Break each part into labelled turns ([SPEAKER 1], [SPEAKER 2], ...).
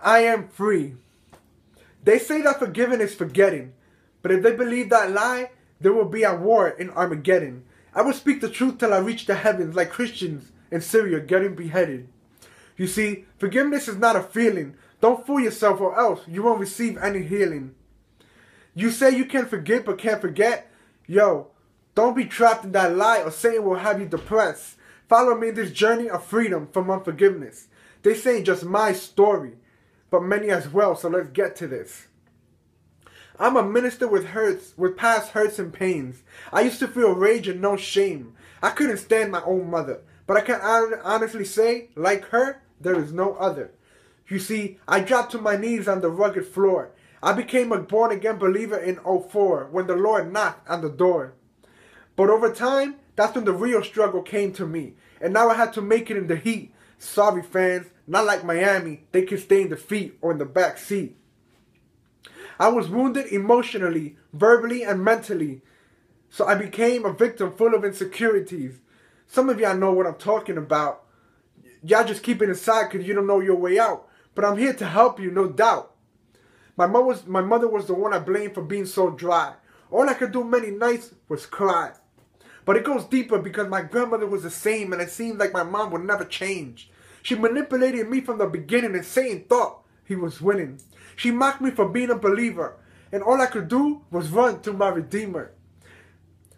[SPEAKER 1] I am free. They say that forgiving is forgetting, but if they believe that lie, there will be a war in Armageddon. I will speak the truth till I reach the heavens like Christians in Syria getting beheaded. You see, forgiveness is not a feeling. Don't fool yourself or else you won't receive any healing. You say you can forgive but can't forget? Yo, don't be trapped in that lie or Satan will have you depressed. Follow me in this journey of freedom from unforgiveness. This ain't just my story, but many as well, so let's get to this. I'm a minister with past hurts and pains. I used to feel rage and no shame. I couldn't stand my own mother, but I can honestly say, like her, there is no other. You see, I dropped to my knees on the rugged floor. I became a born-again believer in 2004 when the Lord knocked on the door. But over time, that's when the real struggle came to me. And now I had to make it in the heat. Sorry fans, not like Miami, they can stay in the feet or in the back seat. I was wounded emotionally, verbally, and mentally. So I became a victim full of insecurities. Some of y'all know what I'm talking about. Y'all just keep it inside because you don't know your way out. But I'm here to help you, no doubt. My mother was the one I blamed for being so dry. All I could do many nights was cry. But it goes deeper because my grandmother was the same and it seemed like my mom would never change. She manipulated me from the beginning and Satan thought he was winning. She mocked me for being a believer and all I could do was run to my Redeemer.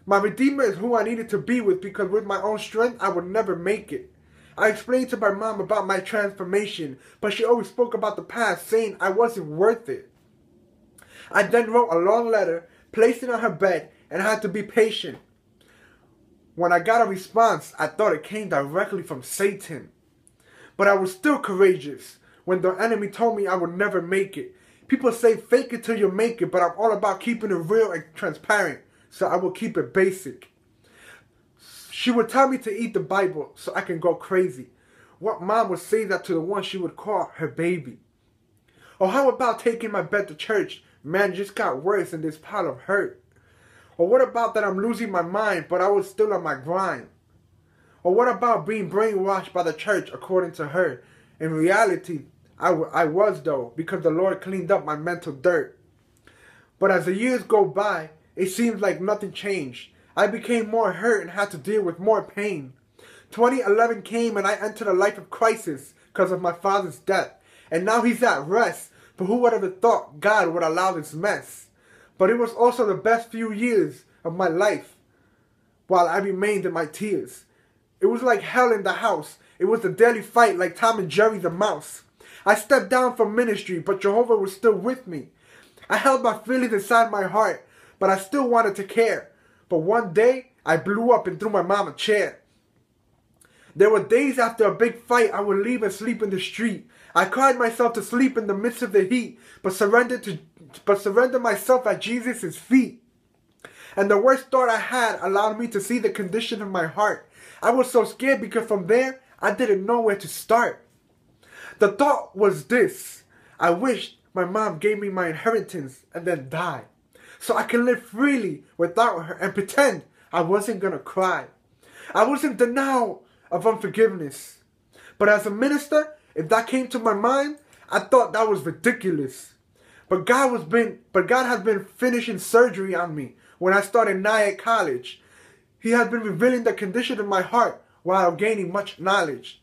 [SPEAKER 1] My Redeemer is who I needed to be with because with my own strength I would never make it. I explained to my mom about my transformation, but she always spoke about the past, saying I wasn't worth it. I then wrote a long letter, placed it on her bed, and I had to be patient. When I got a response, I thought it came directly from Satan. But I was still courageous when the enemy told me I would never make it. People say fake it till you make it, but I'm all about keeping it real and transparent, so I will keep it basic. She would tell me to eat the Bible so I can go crazy. What mom would say that to the one she would call her baby? Or how about taking my bed to church? Man, it just got worse in this pile of hurt. Or what about that I'm losing my mind but I was still on my grind? Or what about being brainwashed by the church according to her? In reality, I was though, because the Lord cleaned up my mental dirt. But as the years go by, it seems like nothing changed. I became more hurt and had to deal with more pain. 2011 came and I entered a life of crisis because of my father's death. And now he's at rest. But who would have thought God would allow this mess? But it was also the best few years of my life while I remained in my tears. It was like hell in the house. It was a daily fight like Tom and Jerry the mouse. I stepped down from ministry, but Jehovah was still with me. I held my feelings inside my heart, but I still wanted to care. But one day, I blew up and threw my mom a chair. There were days after a big fight I would leave and sleep in the street. I cried myself to sleep in the midst of the heat, but surrendered myself at Jesus' feet. And the worst thought I had allowed me to see the condition of my heart. I was so scared because from there, I didn't know where to start. The thought was this: I wished my mom gave me my inheritance and then died, so I can live freely without her and pretend I wasn't gonna cry. I was in denial of unforgiveness. But as a minister, if that came to my mind, I thought that was ridiculous. But God has been finishing surgery on me when I started Nyack College. He has been revealing the condition of my heart while gaining much knowledge.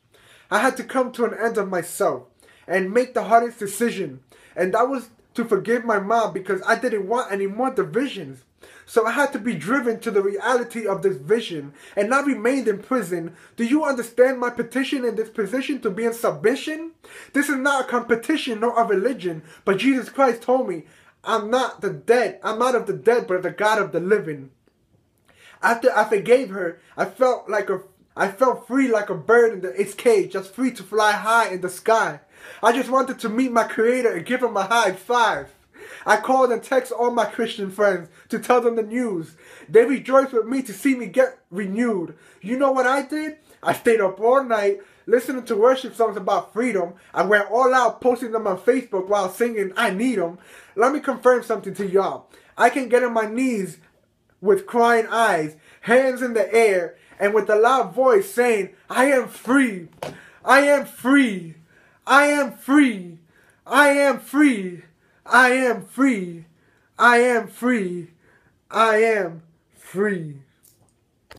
[SPEAKER 1] I had to come to an end of myself and make the hardest decision, and that was to forgive my mom because I didn't want any more divisions. So I had to be driven to the reality of this vision, and I remained in prison. Do you understand my petition in this position to be in submission? This is not a competition nor a religion, but Jesus Christ told me, I'm not of the dead, but the God of the living. After I forgave her, I felt free like a bird in its cage, just free to fly high in the sky. I just wanted to meet my Creator and give him a high five. I called and texted all my Christian friends to tell them the news. They rejoiced with me to see me get renewed. You know what I did? I stayed up all night listening to worship songs about freedom. I went all out posting them on Facebook while singing I Need 'Em. Let me confirm something to y'all. I can get on my knees with crying eyes, hands in the air, and with a loud voice saying, I am free. I am free. I am free. I am free. I am free. I am free. I am free.